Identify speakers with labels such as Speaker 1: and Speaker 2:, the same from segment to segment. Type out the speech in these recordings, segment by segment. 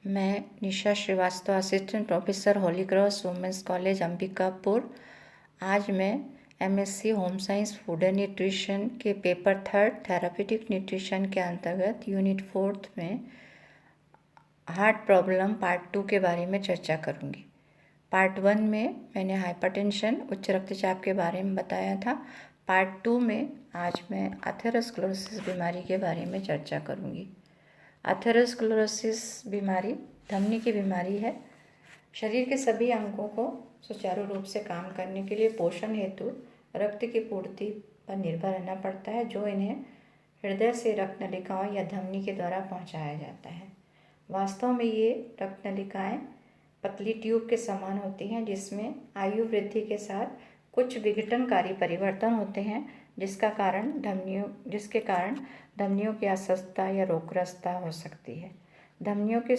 Speaker 1: मैं Nisha Srivastava, assistant professor holy cross women's college Ambikapur. आज मैं MSc home science food and nutrition के पेपर 3 थेरापेटिक न्यूट्रिशन के अंतर्गत यूनिट 4 में हार्ट प्रॉब्लम पार्ट 2 के बारे में चर्चा करूंगी। पार्ट 1 में मैंने हाइपरटेंशन उच्च रक्तचाप के बारे में बताया था। पार्ट 2 में आज मैं एथेरोस्क्लेरोसिस बीमारी के बारे में चर्चा करूंगी। एथेरोस्क्लेरोसिस बीमारी धमनी की बीमारी है। शरीर के सभी अंगों को सुचारू रूप से काम करने के लिए पोषण हेतु रक्त की पूर्ति पर निर्भर रहना पड़ता है, जो इन्हें हृदय से रक्त नलिकाओं या धमनी के द्वारा पहुंचाया जाता है। वास्तव में ये रक्त नलिकाएं पतली ट्यूब के समान होती हैं, जिसमें आयु वृद्धि के साथ कुछ विघटनकारी परिवर्तन होते हैं, जिसके कारण धमनियों की अस्वस्थता या रोगग्रस्तता हो सकती है। धमनियों की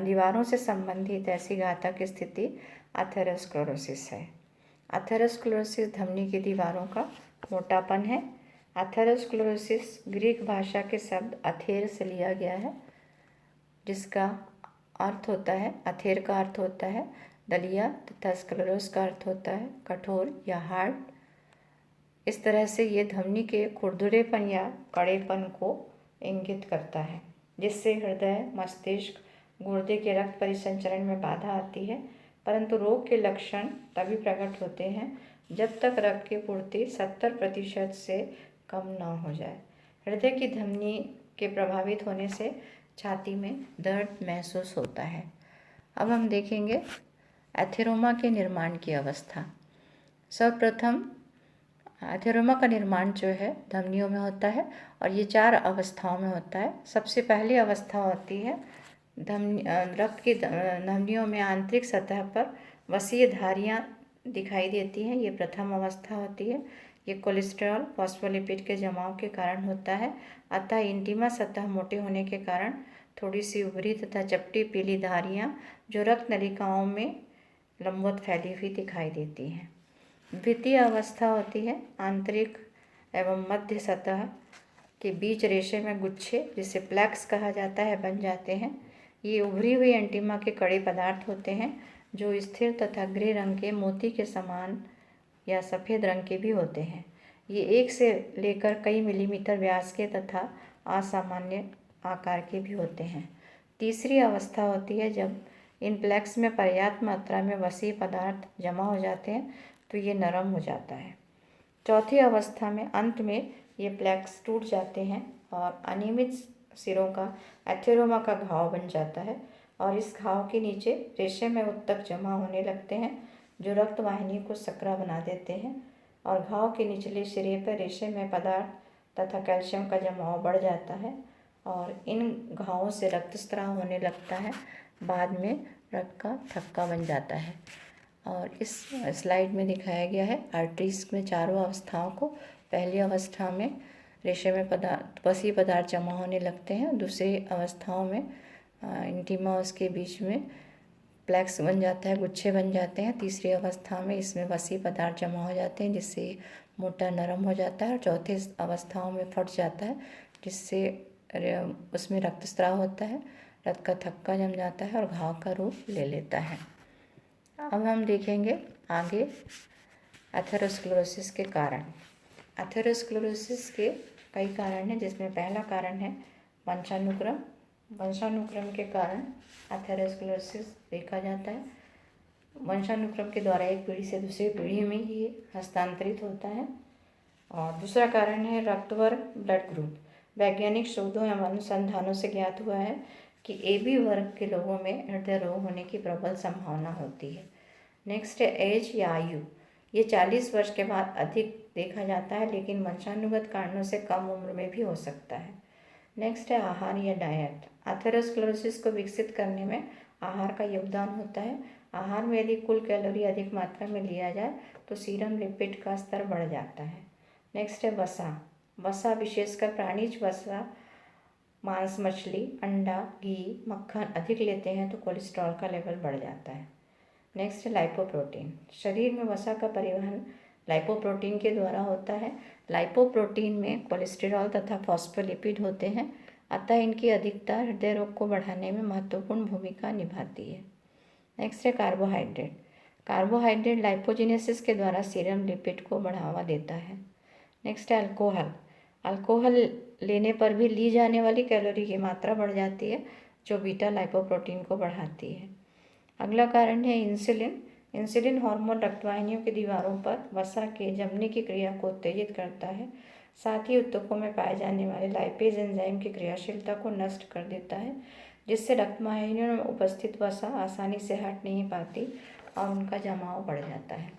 Speaker 1: दीवारों से संबंधित ऐसी घातक स्थिति एथेरोस्क्लेरोसिस है। एथेरोस्क्लेरोसिस धमनी की दीवारों का मोटापन है। एथेरोस्क्लेरोसिस ग्रीक भाषा के शब्द अथेर से लिया गया है, जिसका अर्थ होता है, अथेर का अर्थ होता है दलिया तथा स्क्लेरोस का अर्थ होता है कठोर या हार्ड। इस तरह से ये धमनी के खुरदुरेपन या कड़ेपन को इंगित करता है, जिससे हृदय, मस्तिष्क, गुर्दे के रक्त परिसंचरण में बाधा आती है। परंतु रोग के लक्षण तभी प्रकट होते हैं जब तक रक्त की पूर्ति 70% से कम न हो जाए। हृदय की धमनी के प्रभावित होने से छाती में दर्द महसूस होता है। अब हम देखेंगे एथेरोमा के निर्माण की अवस्था। सर्वप्रथम एथेरोमा का निर्माण जो है धमनियों में होता है और ये 4 अवस्थाओं में होता है। सबसे पहली अवस्था होती है रक्त की धमनियों में आंतरिक सतह पर वसीय धारियाँ दिखाई देती हैं। ये प्रथम अवस्था होती है। ये कोलेस्ट्रॉल फॉस्फोलिपिड के जमाव के कारण होता है, अतः इंटीमा सतह मोटे होने के कारण थोड़ी सी उभरी तथा चपटी पीली धारियाँ जो रक्त नलिकाओं में लंबवत फैली हुई दिखाई देती हैं। द्वितीय अवस्था होती है आंतरिक एवं मध्य सतह के बीच रेशे में गुच्छे, जिसे प्लेक्स कहा जाता है, बन जाते हैं। ये उभरी हुई एंटीमा के कड़े पदार्थ होते हैं, जो स्थिर तथा ग्रे रंग के मोती के समान या सफ़ेद रंग के भी होते हैं। ये 1 से लेकर कई मिलीमीटर व्यास के तथा असामान्य आकार के भी होते हैं। तीसरी अवस्था होती है जब इन प्लेक्स में पर्याप्त मात्रा में वसीय पदार्थ जमा हो जाते हैं तो ये नरम हो जाता है। चौथी अवस्था में अंत में ये प्लेक्स टूट जाते हैं और अनियमित सिरों का एथेरोमा का घाव बन जाता है और इस घाव के नीचे रेशे में उत्तक जमा होने लगते हैं, जो रक्त वाहिनी को सकरा बना देते हैं और घाव के निचले सिरे पर रेशे में पदार्थ तथा कैल्शियम का जमाव बढ़ जाता है और इन घावों से रक्तस्राव होने लगता है। बाद में रक्त का थक्का बन जाता है। और इस स्लाइड में दिखाया गया है आर्टरीज में चारों अवस्थाओं को। पहली अवस्था में रेशे में वसीय पदार्थ जमा होने लगते हैं। दूसरी अवस्थाओं में इंटीमा उसके बीच में प्लेक्स बन जाता है, गुच्छे बन जाते हैं। तीसरी अवस्था में इसमें वसीय पदार्थ जमा हो जाते हैं, जिससे मोटा नरम हो जाता है। और चौथी अवस्थाओं में फट जाता है, जिससे उसमें रक्तस्राव होता है, रक्त का थक्का जम जाता है और घाव का रूप ले लेता है। अब हम देखेंगे आगे एथेरोस्क्लेरोसिस के कारण। एथेरोस्क्लेरोसिस के कई कारण हैं, जिसमें पहला कारण है वंशानुक्रम। वंशानुक्रम के कारण एथेरोस्क्लेरोसिस देखा जाता है। वंशानुक्रम के द्वारा एक पीढ़ी से दूसरी पीढ़ी में ये हस्तांतरित होता है। और दूसरा कारण है रक्तवर्ग, ब्लड ग्रुप। वैज्ञानिक शोधों एवं अनुसंधानों से ज्ञात हुआ है कि AB वर्ग के लोगों में हृदय रोग होने की प्रबल संभावना होती है। नेक्स्ट है एज या आयु। ये 40 वर्ष के बाद अधिक देखा जाता है, लेकिन वंशानुगत कारणों से कम उम्र में भी हो सकता है। नेक्स्ट है आहार या डाइट। एथेरोस्क्लेरोसिस को विकसित करने में आहार का योगदान होता है। आहार में यदि कुल कैलोरी अधिक मात्रा में लिया जाए तो सीरम लिपिड का स्तर बढ़ जाता है। नेक्स्ट है वसा। वसा विशेषकर प्राणीज वसा, मांस, मछली, अंडा, घी, मक्खन अधिक लेते हैं तो कोलेस्ट्रॉल का लेवल बढ़ जाता है। नेक्स्ट है लाइपोप्रोटीन। शरीर में वसा का परिवहन लाइपोप्रोटीन के द्वारा होता है। लाइपोप्रोटीन में कोलेस्टेरॉल तथा फॉस्फोलिपिड होते हैं, अतः इनकी अधिकता हृदय रोग को बढ़ाने में महत्वपूर्ण भूमिका निभाती है। नेक्स्ट है कार्बोहाइड्रेट। कार्बोहाइड्रेट लाइपोजिनेसिस के द्वारा सीरम लिपिड को बढ़ावा देता है। नेक्स्ट है अल्कोहल। अल्कोहल लेने पर भी ली जाने वाली कैलोरी की मात्रा बढ़ जाती है, जो बीटा लाइपोप्रोटीन को बढ़ाती है। अगला कारण है इंसुलिन। इंसुलिन हार्मोन रक्तवाहिनियों की दीवारों पर वसा के जमने की क्रिया को उत्तेजित करता है, साथ ही ऊतकों में पाए जाने वाले लाइपेज एंजाइम की क्रियाशीलता को नष्ट कर देता है, जिससे रक्तवाहिनियों में उपस्थित वसा आसानी से हट नहीं पाती और उनका जमाव बढ़ जाता है।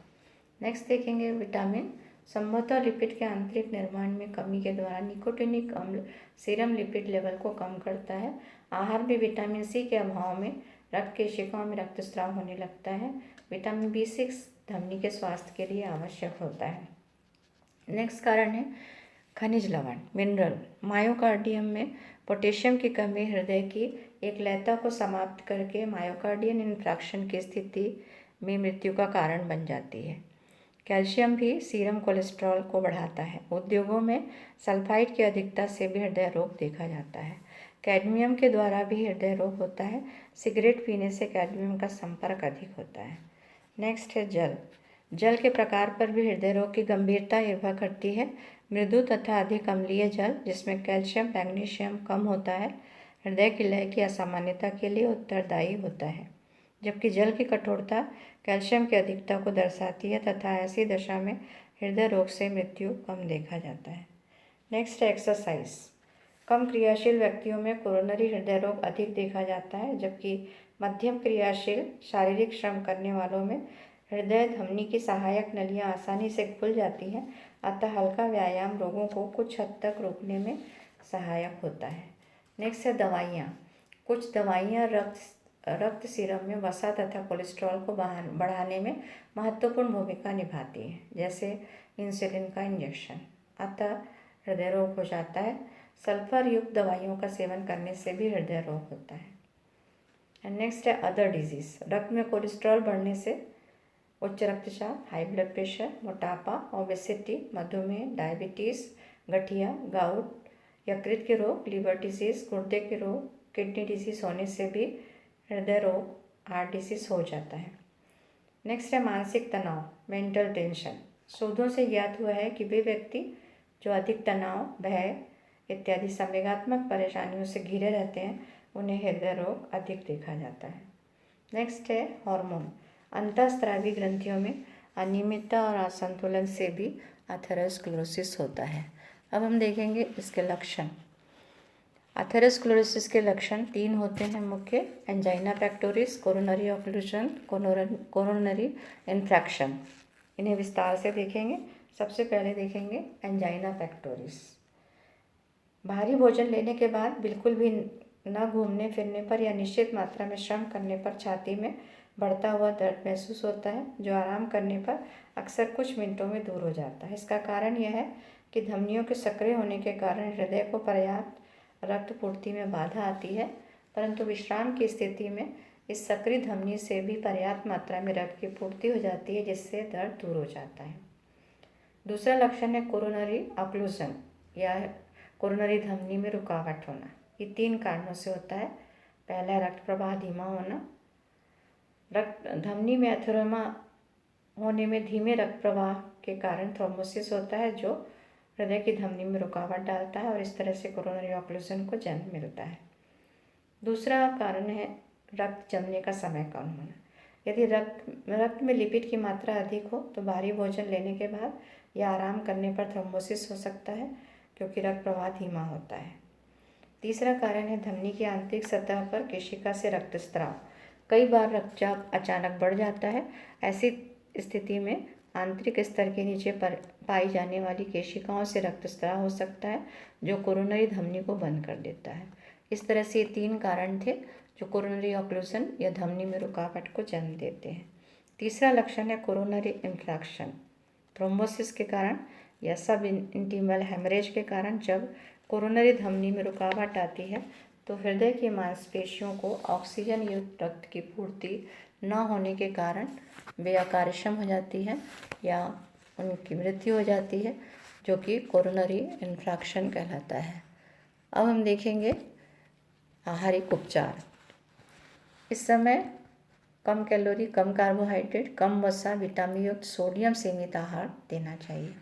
Speaker 1: नेक्स्ट देखेंगे विटामिन। संभवतः लिपिड के आंतरिक निर्माण में कमी के द्वारा निकोटिनिक अम्ल सीरम लिपिड लेवल को कम करता है। आहार में विटामिन सी के अभाव में रक्त केशिकाओं में रक्तस्राव होने लगता है। विटामिन B6 धमनी के स्वास्थ्य के लिए आवश्यक होता है। नेक्स्ट कारण है खनिज लवण, मिनरल। मायोकार्डियम में पोटेशियम की कमी हृदय की एक लयता को समाप्त करके मायोकार्डियन इन्फ्राक्शन की स्थिति में मृत्यु का कारण बन जाती है। कैल्शियम भी सीरम कोलेस्ट्रॉल को बढ़ाता है। उद्योगों में सल्फाइड की अधिकता से भी हृदय रोग देखा जाता है। कैडमियम के द्वारा भी हृदय रोग होता है। सिगरेट पीने से कैडमियम का संपर्क अधिक होता है। नेक्स्ट है जल। जल के प्रकार पर भी हृदय रोग की गंभीरता निर्भर करती है। मृदु तथा अधिक अम्लीय जल, जिसमें कैल्शियम मैग्नीशियम कम होता है, हृदय की लय की असामान्यता के लिए उत्तरदायी होता है, जबकि जल की कठोरता कैल्शियम की अधिकता को दर्शाती है तथा ऐसी दशा में हृदय रोग से मृत्यु कम देखा जाता है। नेक्स्ट है एक्सरसाइज। कम क्रियाशील व्यक्तियों में कोरोनरी हृदय रोग अधिक देखा जाता है, जबकि मध्यम क्रियाशील शारीरिक श्रम करने वालों में हृदय धमनी की सहायक नलियां आसानी से खुल जाती हैं। अतः हल्का व्यायाम रोगों को कुछ हद तक रोकने में सहायक होता है। नेक्स्ट है दवाइयाँ। कुछ दवाइयाँ रक्त सीरम में वसा तथा कोलेस्ट्रॉल को बढ़ाने में महत्वपूर्ण भूमिका निभाती हैं, जैसे इंसुलिन का इंजेक्शन। अतः हृदय रोग हो जाता है। सल्फर युक्त दवाइयों का सेवन करने से भी हृदय रोग होता है। नेक्स्ट है अदर डिजीज़। रक्त में कोलेस्ट्रॉल बढ़ने से उच्च रक्तचाप, हाई ब्लड प्रेशर, मोटापा, ओबेसिटी, मधुमेह, डायबिटीज़, गठिया, गाउट, यकृत के रोग, लिवर डिजीज़, गुर्दे के रोग, किडनी डिजीज़ होने से भी हृदय रोग, हार्ट डिजीज़ हो जाता है। नेक्स्ट है मानसिक तनाव, मेंटल टेंशन। शोधों से ज्ञात हुआ है कि वे व्यक्ति जो अधिक तनाव, भय इत्यादि संवेगात्मक परेशानियों से घिरे रहते हैं, उन्हें हृदय रोग अधिक देखा जाता है। नेक्स्ट है हार्मोन। अंतःस्रावी ग्रंथियों में अनियमितता और असंतुलन से भी एथेरोस्क्लेरोसिस होता है। अब हम देखेंगे इसके लक्षण। एथेरोस्क्लेरोसिस के लक्षण 3 होते हैं मुख्य: angina pectoris, coronary occlusion, coronary infarction. इन्हें विस्तार से देखेंगे। सबसे पहले देखेंगे एंजाइना पेक्टोरिस। भारी भोजन लेने के बाद बिल्कुल भी न घूमने फिरने पर या निश्चित मात्रा में श्रम करने पर छाती में बढ़ता हुआ दर्द महसूस होता है, जो आराम करने पर अक्सर कुछ मिनटों में दूर हो जाता है। इसका कारण यह है कि धमनियों के सक्रिय होने के कारण हृदय को पर्याप्त रक्त पूर्ति में बाधा आती है, परंतु विश्राम की स्थिति में इस सक्रिय धमनी से भी पर्याप्त मात्रा में रक्त की पूर्ति हो जाती है, जिससे दर्द दूर हो जाता है। दूसरा लक्षण है कोरोनरी ऑक्लूजन या कोरोनरी धमनी में रुकावट होना। ये 3 कारणों से होता है। पहला, रक्त प्रवाह धीमा होना। रक्त धमनी में एथेरोमा होने में धीमे रक्त प्रवाह के कारण थ्रोम्बोसिस होता है, जो हृदय की धमनी में रुकावट डालता है और इस तरह से कोरोनरी ऑक्लूजन को जन्म मिलता है। दूसरा कारण है रक्त जमने का समय कम होना। यदि रक्त में लिपिड की मात्रा अधिक हो तो भारी भोजन लेने के बाद या आराम करने पर थ्रोम्बोसिस हो सकता है, क्योंकि रक्त प्रवाह धीमा होता है। तीसरा कारण है धमनी की आंतरिक सतह पर केशिका से रक्तस्राव। कई बार रक्तचाप अचानक बढ़ जाता है। ऐसी स्थिति में आंतरिक स्तर के नीचे पाई जाने वाली केशिकाओं से रक्तस्राव हो सकता है, जो कोरोनरी धमनी को बंद कर देता है। इस तरह से ये 3 कारण थे जो कोरोनरी ऑक्लूजन या धमनी में रुकावट को जन्म देते हैं। तीसरा लक्षण है कोरोनरी इन्फ्रैक्शन। थ्रोम्बोसिस के कारण या सब इंटीमल हेमरेज के कारण जब कोरोनरी धमनी में रुकावट आती है तो हृदय की मांसपेशियों को ऑक्सीजन युक्त रक्त की पूर्ति न होने के कारण वे अकार्यक्षम हो जाती है या उनकी मृत्यु हो जाती है, जो कि कोरोनरी इन्फ्रैक्शन कहलाता है। अब हम देखेंगे आहारिक उपचार। इस समय कम कैलोरी, कम कार्बोहाइड्रेट, कम वसा, विटामिन युक्त सोडियम सीमित आहार देना चाहिए।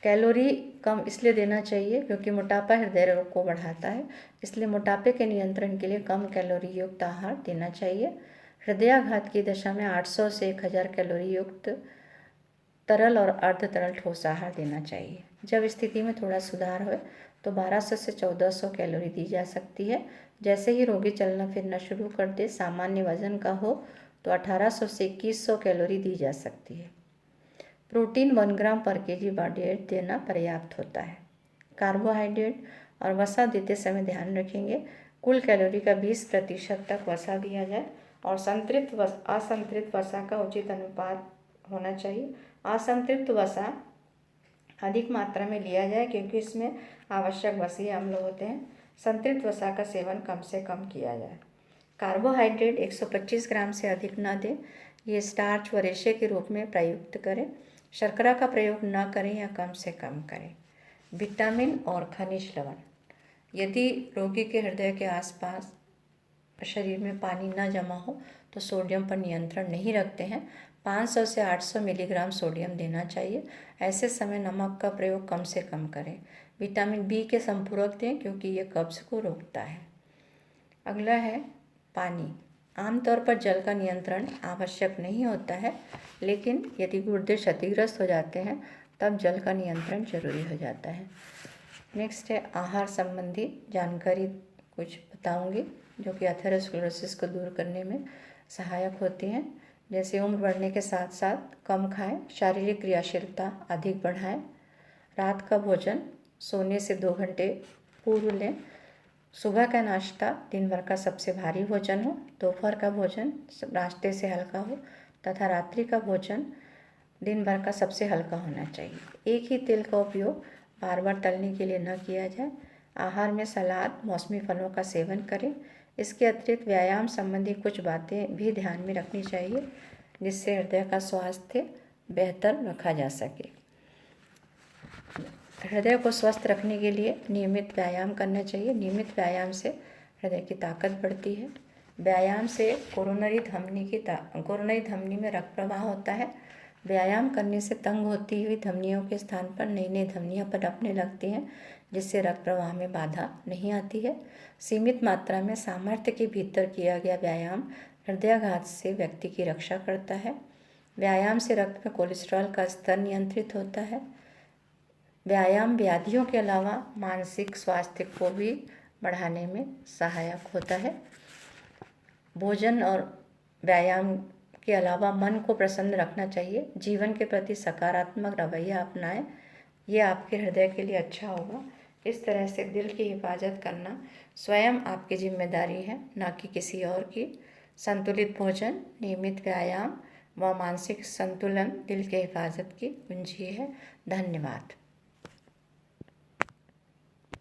Speaker 1: कैलोरी कम इसलिए देना चाहिए क्योंकि मोटापा हृदय रोग को बढ़ाता है, इसलिए मोटापे के नियंत्रण के लिए कम कैलोरी युक्त आहार देना चाहिए। हृदयाघात की दशा में 800 से 1000 कैलोरी युक्त तरल और अर्ध तरल ठोस आहार देना चाहिए। जब स्थिति में थोड़ा सुधार हो तो 1200 से 1400 कैलोरी दी जा सकती है। जैसे ही रोगी चलना फिरना शुरू कर दे, सामान्य वजन का हो तो 1800 से 2100 कैलोरी दी जा सकती है। प्रोटीन 1 ग्राम पर केजी बॉडी वेट देना पर्याप्त होता है। कार्बोहाइड्रेट और वसा देते समय ध्यान रखेंगे कुल कैलोरी का 20% तक वसा दिया जाए और असंतृप्त वसा का उचित अनुपात होना चाहिए। असंतृप्त वसा अधिक मात्रा में लिया जाए क्योंकि इसमें आवश्यक वसीय अम्ल होते हैं। संतृप्त वसा का सेवन कम से कम किया जाए। कार्बोहाइड्रेट 125 ग्राम से अधिक न दें, ये स्टार्च व रेशे के रूप में प्रयुक्त करें। शर्करा का प्रयोग न करें या कम से कम करें। विटामिन और खनिज लवण, यदि रोगी के हृदय के आसपास शरीर में पानी न जमा हो तो सोडियम पर नियंत्रण नहीं रखते हैं। 500 से 800 मिलीग्राम सोडियम देना चाहिए। ऐसे समय नमक का प्रयोग कम से कम करें। विटामिन बी के संपूरक दें क्योंकि ये कब्ज को रोकता है। अगला है पानी। आमतौर पर जल का नियंत्रण आवश्यक नहीं होता है, लेकिन यदि गुर्दे क्षतिग्रस्त हो जाते हैं तब जल का नियंत्रण जरूरी हो जाता है। नेक्स्ट है आहार संबंधी जानकारी कुछ बताऊंगी जो कि एथेरोस्क्लेरोसिस को दूर करने में सहायक होती हैं। जैसे उम्र बढ़ने के साथ साथ कम खाएं, शारीरिक क्रियाशीलता अधिक बढ़ाएं, रात का भोजन सोने से 2 घंटे पूर्व लें, सुबह का नाश्ता दिन भर का सबसे भारी भोजन हो, दोपहर का भोजन नाश्ते से हल्का हो तथा रात्रि का भोजन दिन भर का सबसे हल्का होना चाहिए। एक ही तेल का उपयोग बार बार तलने के लिए न किया जाए। आहार में सलाद, मौसमी फलों का सेवन करें। इसके अतिरिक्त व्यायाम संबंधी कुछ बातें भी ध्यान में रखनी चाहिए जिससे हृदय का स्वास्थ्य बेहतर रखा जा सके। हृदय को स्वस्थ रखने के लिए नियमित व्यायाम करना चाहिए। नियमित व्यायाम से हृदय की ताकत बढ़ती है। व्यायाम से कोरोनरी धमनी में रक्त प्रवाह होता है। व्यायाम करने से तंग होती हुई धमनियों के स्थान पर नई नई धमनियाँ पनपने लगती हैं जिससे रक्त प्रवाह में बाधा नहीं आती है। सीमित मात्रा में सामर्थ्य के भीतर किया गया व्यायाम हृदयाघात से व्यक्ति की रक्षा करता है। व्यायाम से रक्त में कोलेस्ट्रॉल का स्तर नियंत्रित होता है। व्यायाम व्याधियों के अलावा मानसिक स्वास्थ्य को भी बढ़ाने में सहायक होता है। भोजन और व्यायाम के अलावा मन को प्रसन्न रखना चाहिए। जीवन के प्रति सकारात्मक रवैया अपनाएं, ये आपके हृदय के लिए अच्छा होगा। इस तरह से दिल की हिफाजत करना स्वयं आपकी जिम्मेदारी है, ना कि किसी और की। संतुलित भोजन, नियमित व्यायाम व मानसिक संतुलन दिल की हिफाजत की कुंजी है। धन्यवाद।